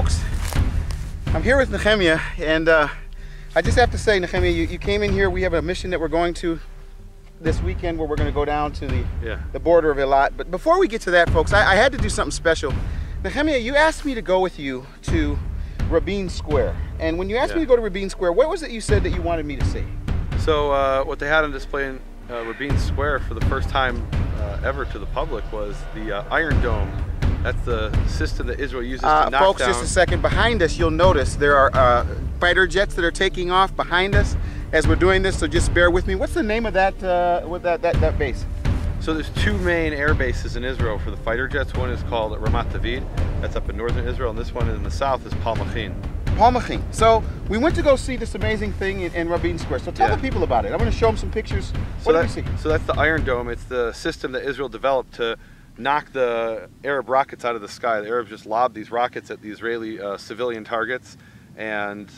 folks, I'm here with Nehemia, and I just have to say, Nehemia, you came in here. We have a mission that we're going to this weekend where we're going to go down to the border of Eilat. But before we get to that, folks, I had to do something special. Nehemia, you asked me to go with you to Rabin Square. And when you asked me to go to Rabin Square, what was it you said that you wanted me to see? So what they had on display in Rabin Square for the first time ever to the public was the Iron Dome. That's the system that Israel uses to knock down. Folks, just a second. Behind us, you'll notice there are fighter jets that are taking off behind us as we're doing this, so just bear with me. What's the name of that base? So there's two main air bases in Israel for the fighter jets. One is called Ramat David, that's up in northern Israel, and this one in the south is Palmachim. Palmachim. So we went to go see this amazing thing in Rabin Square. So tell the people about it. I'm going to show them some pictures. What do we see? So that's the Iron Dome. It's the system that Israel developed to knock the Arab rockets out of the sky. The Arabs just lobbed these rockets at the Israeli civilian targets, and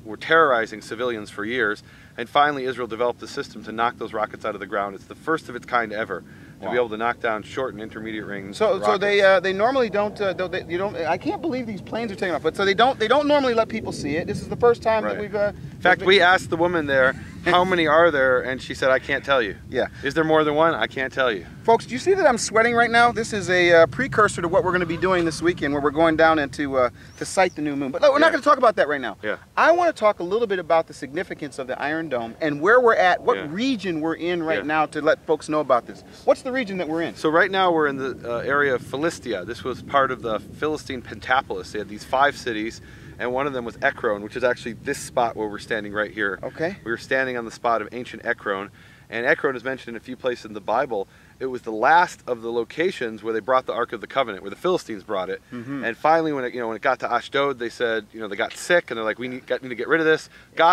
were terrorizing civilians for years. And finally, Israel developed a system to knock those rockets out of the ground. It's the first of its kind ever to be able to knock down short and intermediate range. So they normally don't. I can't believe these planes are taking off. But so they don't normally let people see it. This is the first time that we've. In fact, we asked the woman there, how many are there, and she said, I can't tell you. Yeah. Is there more than one? I can't tell you. Folks, do you see that I'm sweating right now? This is a precursor to what we're going to be doing this weekend, where we're going down into to sight the new moon. But we're not going to talk about that right now. Yeah. I want to talk a little bit about the significance of the Iron Dome and where we're at, what region we're in right now, to let folks know about this. What's the region that we're in? So right now we're in the area of Philistia. This was part of the Philistine Pentapolis. They had these 5 cities, and one of them was Ekron, which is actually this spot where we're standing right here. Okay. We were standing on the spot of ancient Ekron, and Ekron is mentioned in a few places in the Bible. It was the last of the locations where they brought the Ark of the Covenant, where the Philistines brought it. And finally, when it got to Ashdod, they said, they got sick, and they're like, we need to get rid of this.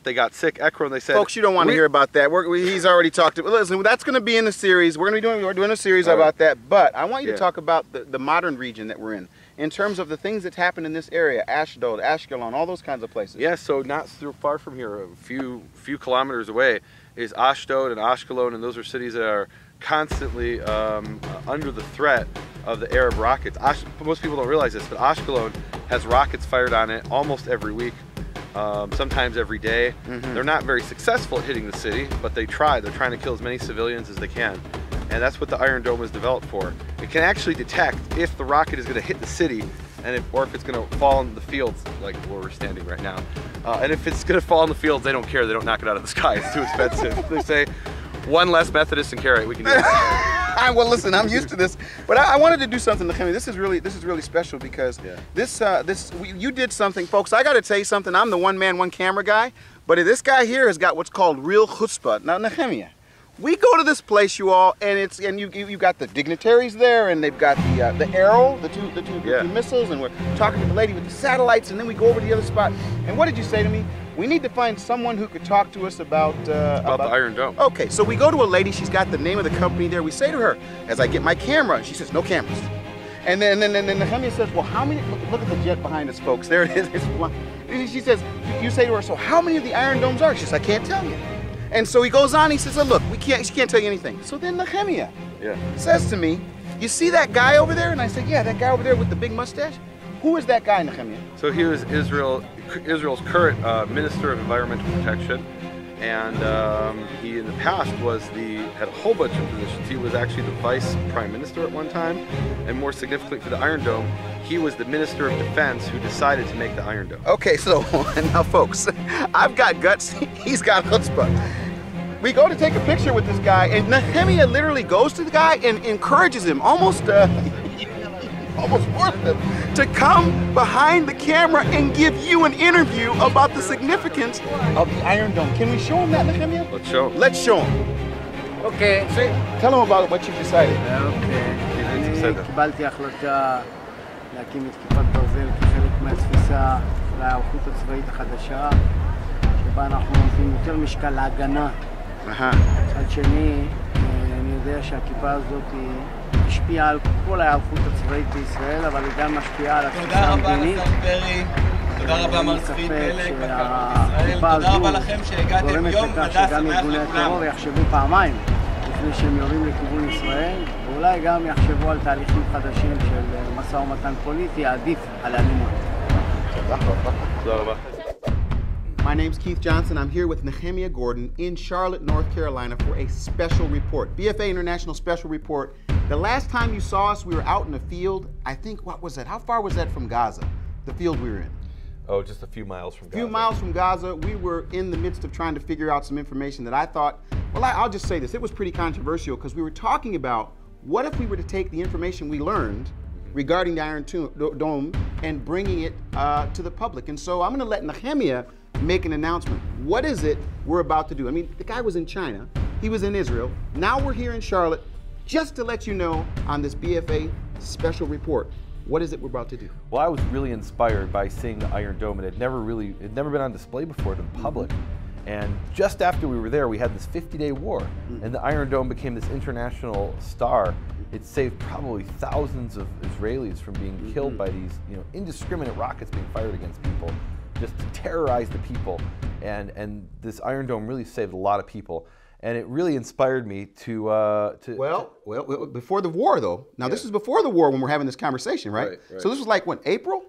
They got sick. Ekron, they said, folks, you don't want to hear about that. He's already talked to. Listen, that's going to be in the series. We're doing a series about that. But I want you to talk about the modern region that we're in terms of the things that happen in this area, Ashdod, Ashkelon, all those kinds of places. Yeah. So not so far from here, a few kilometers away, is Ashdod and Ashkelon, and those are cities that are constantly under the threat of the Arab rockets. Most people don't realize this, but Ashkelon has rockets fired on it almost every week, sometimes every day. They're not very successful at hitting the city, but they try. They're trying to kill as many civilians as they can. And that's what the Iron Dome was developed for. It can actually detect if the rocket is going to hit the city, and or if it's going to fall in the fields, like where we're standing right now. And if it's going to fall in the fields, they don't care. They don't knock it out of the sky. It's too expensive. They say, one less Methodist and carry it. We can do it. Well, listen, I'm used to this, but I wanted to do something, Nehemia. This is really special because you did something, folks. I got to tell you something. I'm the one-man, one-camera guy, but this guy here has got what's called real chutzpah. Now, Nehemia, we go to this place, you all, and you got the dignitaries there, and they've got the arrow, the two missiles, and we're talking to the lady with the satellites, and then we go over to the other spot. And what did you say to me? We need to find someone who could talk to us about the Iron Dome. Okay, so we go to a lady. She's got the name of the company there. We say to her, as I get my camera, and she says, no cameras. And then Nehemia says, well, how many? Look at the jet behind us, folks. There it is. And she says, you say to her, so how many of the Iron Domes are? She says, I can't tell you. And so he goes on. He says, oh, look, she can't tell you anything. So then Nehemia says to me, you see that guy over there? And I said, yeah, that guy over there with the big mustache. Who is that guy, Nehemia? So he was Israel's current Minister of Environmental Protection, and he in the past had a whole bunch of positions. He was actually the Vice Prime Minister at one time, and more significantly for the Iron Dome, he was the Minister of Defense who decided to make the Iron Dome. Okay, so now folks, I've got guts, he's got chutzpah. We go to take a picture with this guy, and Nehemia literally goes to the guy and encourages him, almost forced him to come behind the camera and give you an interview about the significance of the Iron Dome. Can we show him that, Nehemia? Let's show him. Let's show him. Okay. Tell him about what you've decided. אני קיבלתי החלטה להקים את כיפת ברזל כחלק מהתפיסה להיערכות הצבאית החדשה, שבה אנחנו נותנים יותר משקל להגנה. מצד שני, אני יודע שהכיפה הזאת השפיעה על כל ההיערכות הצבאית בישראל, אבל היא גם משפיעה על התפיסה המדינית. תודה רבה מר צבי פלג, תודה רבה לכם שהגעתם. יום מדע שמח לכולם. יחשבו פעמיים לפני שהם יורים לכיוון ישראל, ואולי גם יחשבו על תהליכים חדשים של משא ומתן פוליטי עדיף על אלימות. My name's Keith Johnson. I'm here with Nehemia Gordon in Charlotte, North Carolina for a special report, BFA International Special Report. The last time you saw us, we were out in the field. I think, what was that? How far was that from Gaza, the field we were in? Oh, just a few miles from Gaza. A few miles from Gaza. We were in the midst of trying to figure out some information that I thought, well, I'll just say this. It was pretty controversial because we were talking about what if we were to take the information we learned regarding the Iron Dome and bringing it to the public. And so I'm going to let Nehemia make an announcement. What is it we're about to do? I mean, the guy was in China. He was in Israel. Now we're here in Charlotte just to let you know on this BFA special report. What is it we're about to do? Well, I was really inspired by seeing the Iron Dome. It had never been on display before to the public. And just after we were there, we had this 50-day war, and the Iron Dome became this international star. It saved probably thousands of Israelis from being killed by these, indiscriminate rockets being fired against people, just to terrorize the people. And this Iron Dome really saved a lot of people. And it really inspired me to well, before the war, though. Now, this is before the war when we're having this conversation, right? Right. So this was like, what, April?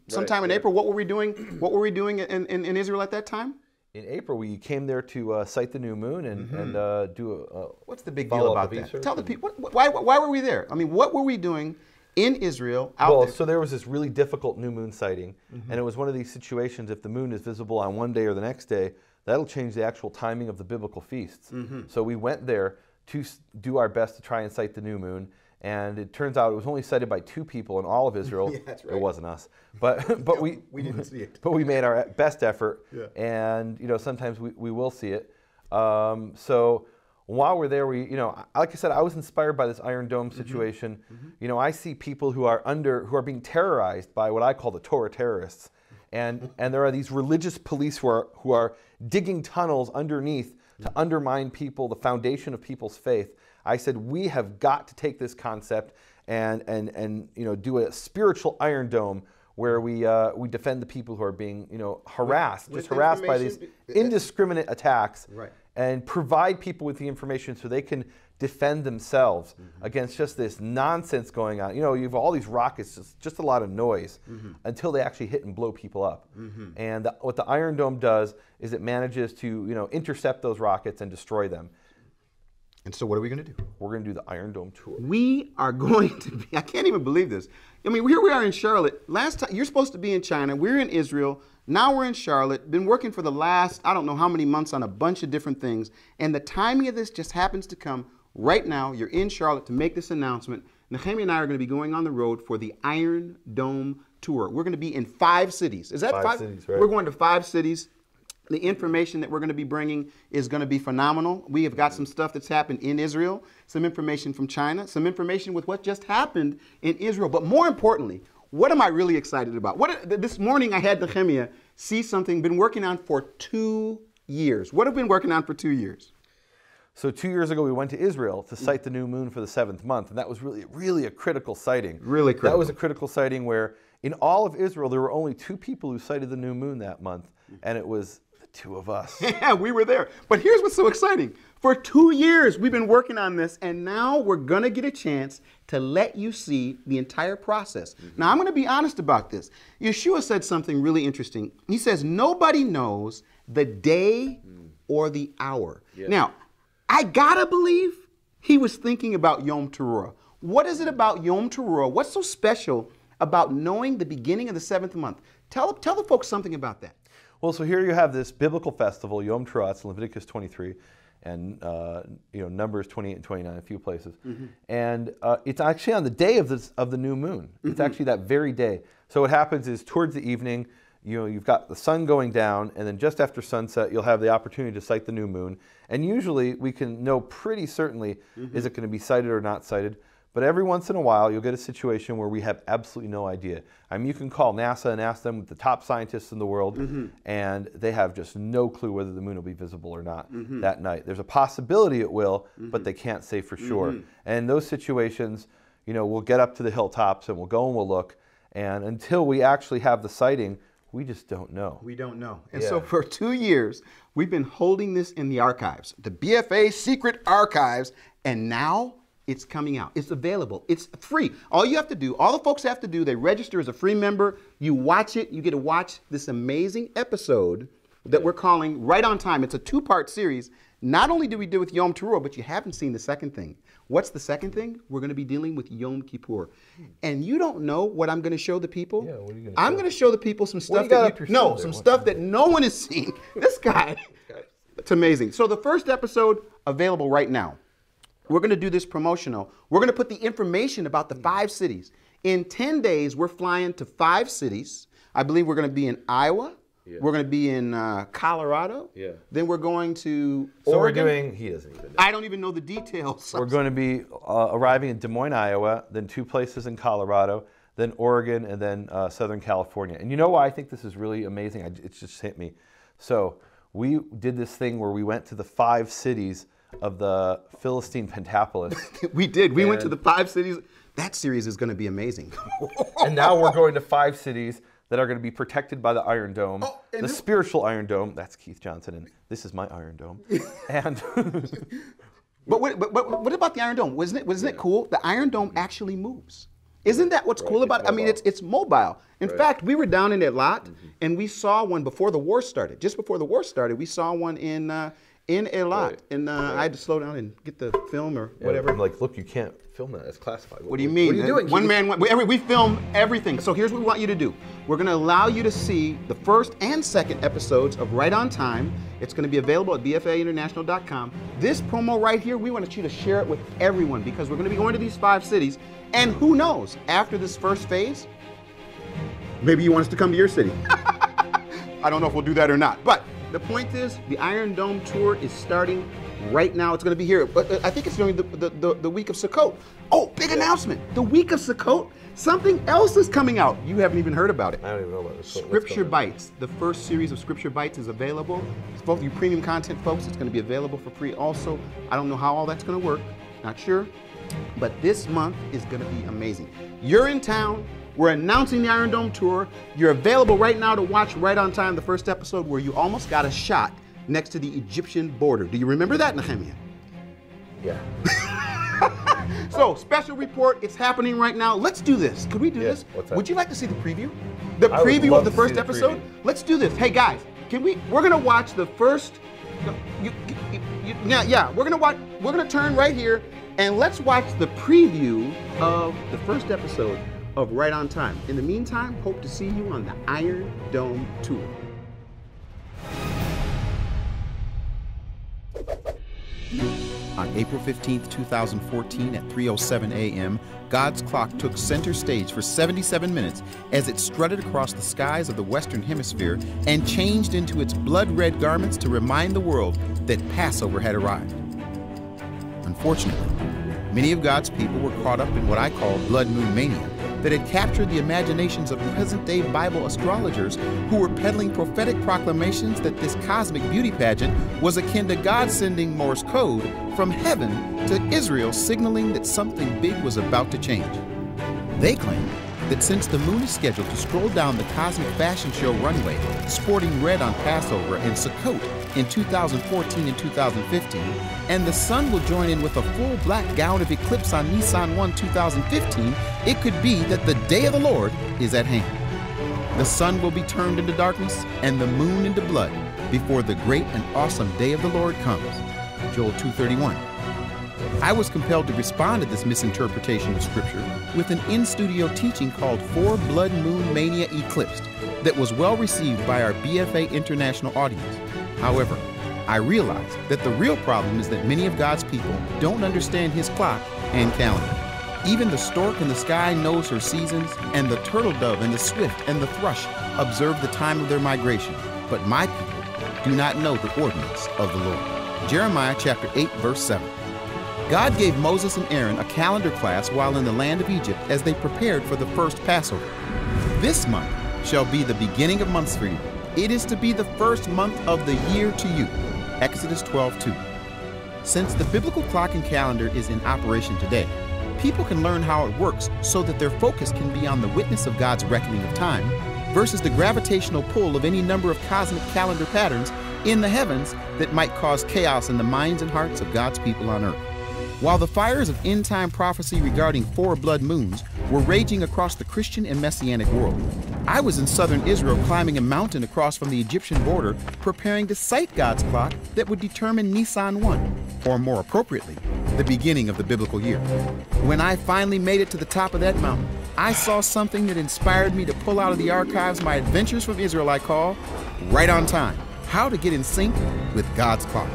Sometime in April. What were we doing? What were we doing in Israel at that time? In April, we came there to sight the new moon and do a what's the big deal about that? Tell the people, why were we there? I mean, what were we doing in Israel out there? So there was this really difficult new moon sighting, and it was one of these situations, if the moon is visible on one day or the next day, that'll change the actual timing of the biblical feasts. So we went there to do our best to try and sight the new moon, and it turns out it was only sighted by 2 people in all of Israel. Yeah, that's right. It wasn't us, but we didn't see it. But we made our best effort, Yeah. and sometimes we will see it. So while we're there, like I said, I was inspired by this Iron Dome situation. I see people who are being terrorized by what I call the Torah terrorists, and there are these religious police who are digging tunnels underneath to undermine people, the foundation of people's faith. I said we have got to take this concept and do a spiritual Iron Dome where we defend the people who are being harassed, just harassed by these indiscriminate attacks, right, and provide people with the information so they can defend themselves against just this nonsense going on. You have all these rockets, just a lot of noise until they actually hit and blow people up. And what the Iron Dome does is it manages to intercept those rockets and destroy them. And so what are we going to do? We're going to do the Iron Dome tour. We are going to be, I can't even believe this. I mean, here we are in Charlotte. Last time, you're supposed to be in China. We're in Israel. Now we're in Charlotte. Been working for the last, I don't know how many months on a bunch of different things. And the timing of this just happens to come right now. You're in Charlotte to make this announcement. Nehemia and I are going to be going on the road for the Iron Dome tour. We're going to be in 5 cities. Is that 5 cities, right? We're going to 5 cities. The information that we're going to be bringing is going to be phenomenal. We have got some stuff that's happened in Israel, some information from China, some information with what just happened in Israel. But more importantly, what am I really excited about? This morning I had Nehemia see something been working on for 2 years. What have we been working on for 2 years? So 2 years ago, we went to Israel to sight the new moon for the 7th month, and that was really a critical sighting. Really critical. That was a critical sighting where in all of Israel, there were only 2 people who sighted the new moon that month, and it was 2 of us. Yeah, we were there. But here's what's so exciting. For 2 years, we've been working on this, and now we're going to get a chance to let you see the entire process. Now, I'm going to be honest about this. Yeshua said something really interesting. He says, nobody knows the day or the hour. Yeah. Now, I got to believe he was thinking about Yom Teruah. What is it about Yom Teruah? What's so special about knowing the beginning of the 7th month? Tell the folks something about that. Well, so here you have this biblical festival, Yom Teruah, it's Leviticus 23, and Numbers 28 and 29, a few places. And it's actually on the day of the new moon. It's actually that very day. So what happens is towards the evening, you've got the sun going down, and then just after sunset, you'll have the opportunity to sight the new moon. And usually we can know pretty certainly, is it going to be sighted or not sighted? But every once in a while, you'll get a situation where we have absolutely no idea. I mean, you can call NASA and ask them, the top scientists in the world, and they have just no clue whether the moon will be visible or not that night. There's a possibility it will, but they can't say for sure. And in those situations, we'll get up to the hilltops and we'll go and we'll look. And until we actually have the sighting, we just don't know. We don't know. And so for 2 years, we've been holding this in the archives, the BFA secret archives, and now It's coming out. It's available. It's free. All you have to do, all the folks have to do, they register as a free member. You watch it. You get to watch this amazing episode that we're calling Right on Time. It's a 2-part series. Not only do we deal with Yom Teruah, but you haven't seen the second thing. What's the second thing? We're going to be dealing with Yom Kippur. And you don't know what I'm going to show the people? Yeah, what are you going to I'm going to show the people some stuff stuff that no one has seen. This guy, it's amazing. So the first episode, available right now. We're going to do this promotional. We're going to put the information about the 5 cities. In 10 days, we're flying to 5 cities. I believe we're going to be in Iowa. Yeah. We're going to be in Colorado. Yeah. Then we're going to Oregon. So we're doing, he doesn't even know. I don't even know the details. We're going to be arriving in Des Moines, Iowa, then 2 places in Colorado, then Oregon, and then Southern California. And you know why I think this is really amazing? It just hit me. So we did this thing where we went to the 5 cities of the Philistine Pentapolis. We did. We went to the 5 cities. That series is going to be amazing. And now we're going to 5 cities that are going to be protected by the Iron Dome, the spiritual Iron Dome. That's Keith Johnson, and this is my Iron Dome. And but what about the Iron Dome? Wasn't it cool? The Iron Dome actually moves. Isn't that what's cool about it? I mean, it's mobile. In fact, we were down in Eilat, and we saw one before the war started. Just before the war started, we saw one in Eilat, and I had to slow down and get the film or whatever. I'm like, look, you can't film that. It's classified. What do you mean? What are you doing? We film everything. So here's what we want you to do. We're going to allow you to see the first and second episodes of Right on Time. It's going to be available at bfainternational.com. This promo right here, we want you to share it with everyone because we're going to be going to these 5 cities. And who knows, after this first phase, maybe you want us to come to your city. I don't know if we'll do that or not. But the point is, the Iron Dome tour is starting right now. It's going to be here. But I think it's during the week of Sukkot. Oh, big announcement. The week of Sukkot, something else is coming out. You haven't even heard about it. I don't even know about this. Scripture Bites. The first series of Scripture Bites is available. It's both you premium content folks. It's going to be available for free also. I don't know how all that's going to work. Not sure. But this month is going to be amazing. You're in town. We're announcing the Iron Dome tour. You're available right now to watch Right on Time, the first episode where you almost got a shot next to the Egyptian border. Do you remember that, Nehemia? Yeah. So, special report, it's happening right now. Let's do this. Could we do this? What's that? Would you like to see the preview? The preview of the first episode? Let's do this. Hey guys, we're gonna watch the first, we're gonna turn right here and let's watch the preview of the first episode of Right on Time. In the meantime, hope to see you on the Iron Dome tour. On April 15th, 2014 at 3:07 a.m., God's clock took center stage for 77 minutes as it strutted across the skies of the Western Hemisphere and changed into its blood-red garments to remind the world that Passover had arrived. Unfortunately, many of God's people were caught up in what I call blood moon mania that had captured the imaginations of present-day Bible astrologers who were peddling prophetic proclamations that this cosmic beauty pageant was akin to God sending Morse code from heaven to Israel, signaling that something big was about to change. They claimed that since the moon is scheduled to stroll down the cosmic fashion show runway, sporting red on Passover and Sukkot in 2014 and 2015, and the sun will join in with a full black gown of eclipse on Nisan 1, 2015, it could be that the day of the Lord is at hand. The sun will be turned into darkness and the moon into blood before the great and awesome day of the Lord comes. Joel 2:31. I was compelled to respond to this misinterpretation of Scripture with an in-studio teaching called 4 Blood Moon Mania Eclipsed that was well received by our BFA International audience. However, I realized that the real problem is that many of God's people don't understand His clock and calendar. Even the stork in the sky knows her seasons, and the turtle dove and the swift and the thrush observe the time of their migration. But my people do not know the ordinance of the Lord. Jeremiah chapter 8, verse 7. God gave Moses and Aaron a calendar class while in the land of Egypt as they prepared for the first Passover. This month shall be the beginning of months for you. It is to be the first month of the year to you. Exodus 12:2. Since the biblical clock and calendar is in operation today, people can learn how it works so that their focus can be on the witness of God's reckoning of time versus the gravitational pull of any number of cosmic calendar patterns in the heavens that might cause chaos in the minds and hearts of God's people on earth. While the fires of end-time prophecy regarding 4 blood moons were raging across the Christian and Messianic world, I was in southern Israel climbing a mountain across from the Egyptian border, preparing to sight God's clock that would determine Nisan 1, or more appropriately, the beginning of the biblical year. When I finally made it to the top of that mountain, I saw something that inspired me to pull out of the archives my Adventures from Israel I call Right on Time: How to Get in Sync with God's Clock.